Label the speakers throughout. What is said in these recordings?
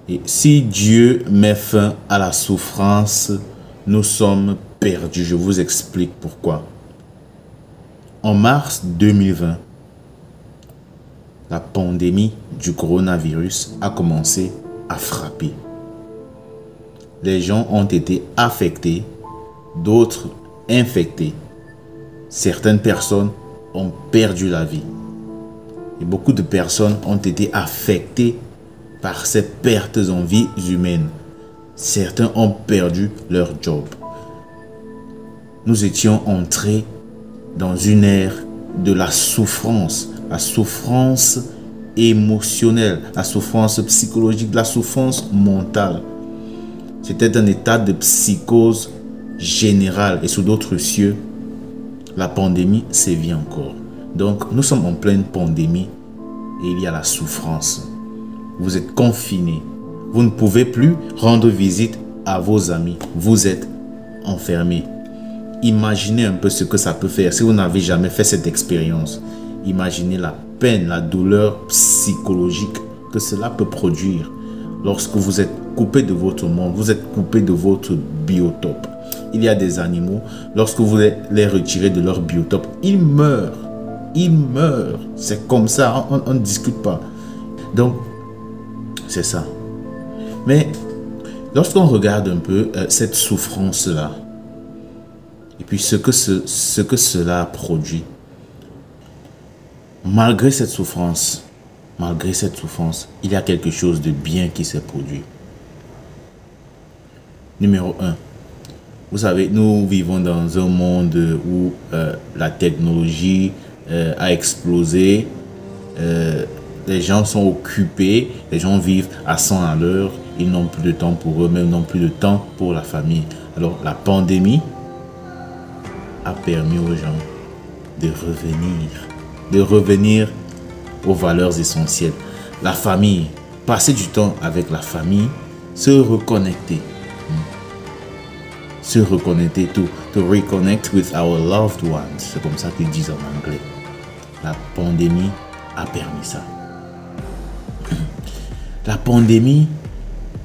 Speaker 1: Et si Dieu met fin à la souffrance, nous sommes perdus. Je vous explique pourquoi. En mars 2020, la pandémie du coronavirus a commencé à frapper. Les gens ont été affectés, d'autres infectés. Certaines personnes ont perdu la vie. Et beaucoup de personnes ont été affectées par ces pertes en vie humaine. Certains ont perdu leur job. Nous étions entrés dans une ère de la souffrance émotionnelle, la souffrance psychologique, la souffrance mentale. C'était un état de psychose générale et sous d'autres cieux, la pandémie sévit encore. Donc, nous sommes en pleine pandémie et il y a la souffrance. Vous êtes confinés. Vous ne pouvez plus rendre visite à vos amis. Vous êtes enfermés. Imaginez un peu ce que ça peut faire si vous n'avez jamais fait cette expérience. Imaginez la peine, la douleur psychologique que cela peut produire lorsque vous êtes coupé de votre monde, vous êtes coupé de votre biotope. Il y a des animaux, lorsque vous les retirez de leur biotope, ils meurent. Ils meurent. C'est comme ça, on ne discute pas. Donc, c'est ça. Mais lorsqu'on regarde un peu cette souffrance-là, et puis ce que cela a produit, malgré cette souffrance, il y a quelque chose de bien qui s'est produit. Numéro 1. Vous savez, nous vivons dans un monde où la technologie a explosé. Les gens sont occupés, les gens vivent à 100 à l'heure. Ils n'ont plus de temps pour eux, même n'ont plus de temps pour la famille. Alors, la pandémie a permis aux gens de revenir aux valeurs essentielles. La famille, passer du temps avec la famille, se reconnecter. Se reconnecter, to reconnect with our loved ones. C'est comme ça qu'ils disent en anglais. La pandémie a permis ça. La pandémie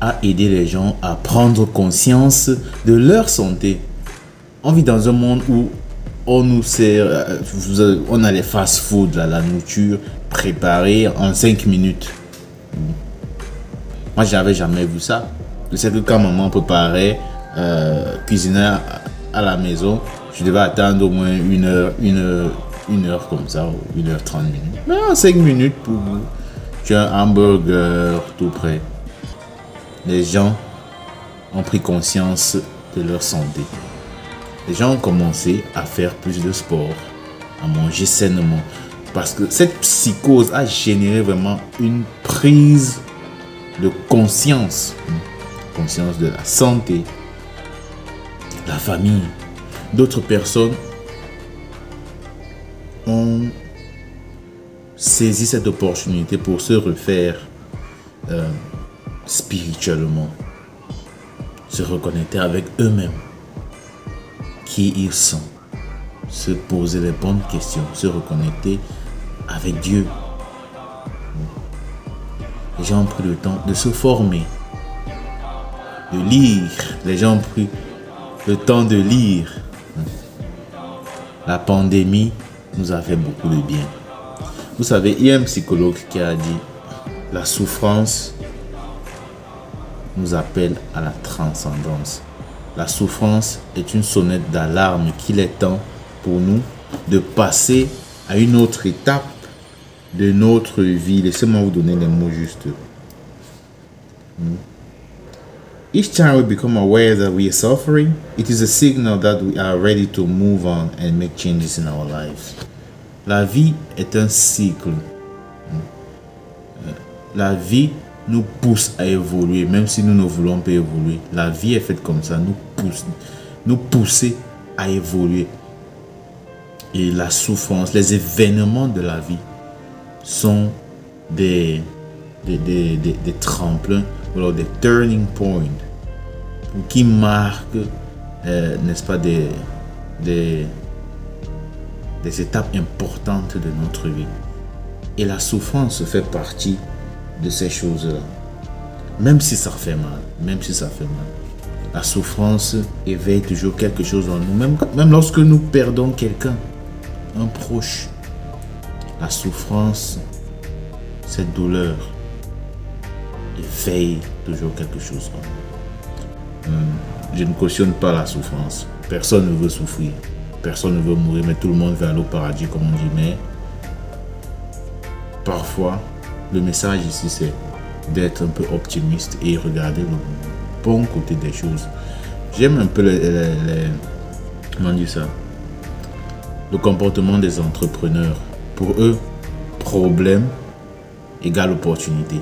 Speaker 1: a aidé les gens à prendre conscience de leur santé. On vit dans un monde où on nous sert, on a les fast-food, la nourriture préparée en 5 minutes. Moi, j'avais jamais vu ça. Je sais que quand maman préparait, cuisiner à la maison, je devais attendre au moins une heure comme ça, ou 1h30 minutes. Mais en 5 minutes, pour vous, tu as un hamburger tout prêt. Les gens ont pris conscience de leur santé. Les gens ont commencé à faire plus de sport, à manger sainement. Parce que cette psychose a généré vraiment une prise de conscience. Conscience de la santé, la famille. D'autres personnes ont saisi cette opportunité pour se refaire spirituellement, se reconnecter avec eux-mêmes, qui ils sont, se poser les bonnes questions, se reconnecter avec Dieu. Les gens ont pris le temps de se former, de lire. Les gens ont pris le temps de lire. La pandémie nous a fait beaucoup de bien. Vous savez, il y a un psychologue qui a dit « La souffrance nous appelle à la transcendance. La souffrance est une sonnette d'alarme qu'il est temps pour nous de passer à une autre étape de notre vie. » Laissez-moi vous donner les mots justes. Each time we become aware that we are suffering, it is a signal that we are ready to move on and make changes in our lives. La vie est un cycle. La vie nous pousse à évoluer, même si nous ne voulons pas évoluer. La vie est faite comme ça, nous pousser à évoluer. Et la souffrance, les événements de la vie sont des tremplins, alors des turning points qui marquent, n'est-ce pas, des étapes importantes de notre vie. Et la souffrance fait partie de ces choses-là. Même si ça fait mal, même si ça fait mal. La souffrance éveille toujours quelque chose en nous. Même lorsque nous perdons quelqu'un, un proche, la souffrance, cette douleur, éveille toujours quelque chose en nous. Je ne cautionne pas la souffrance. Personne ne veut souffrir. Personne ne veut mourir, mais tout le monde veut aller au paradis, comme on dit. Mais parfois, le message ici, c'est d'être un peu optimiste et regarder le bon côté des choses. J'aime un peu comment on dit ça, le comportement des entrepreneurs. Pour eux, problème égale opportunité.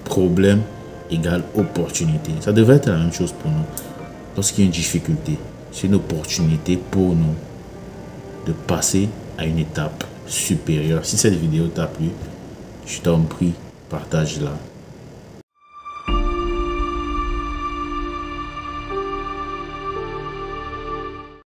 Speaker 1: Problème égale opportunité. Ça devrait être la même chose pour nous. Lorsqu'il y a une difficulté, c'est une opportunité pour nous de passer à une étape supérieure. Si cette vidéo t'a plu, je t'en prie, partage-la.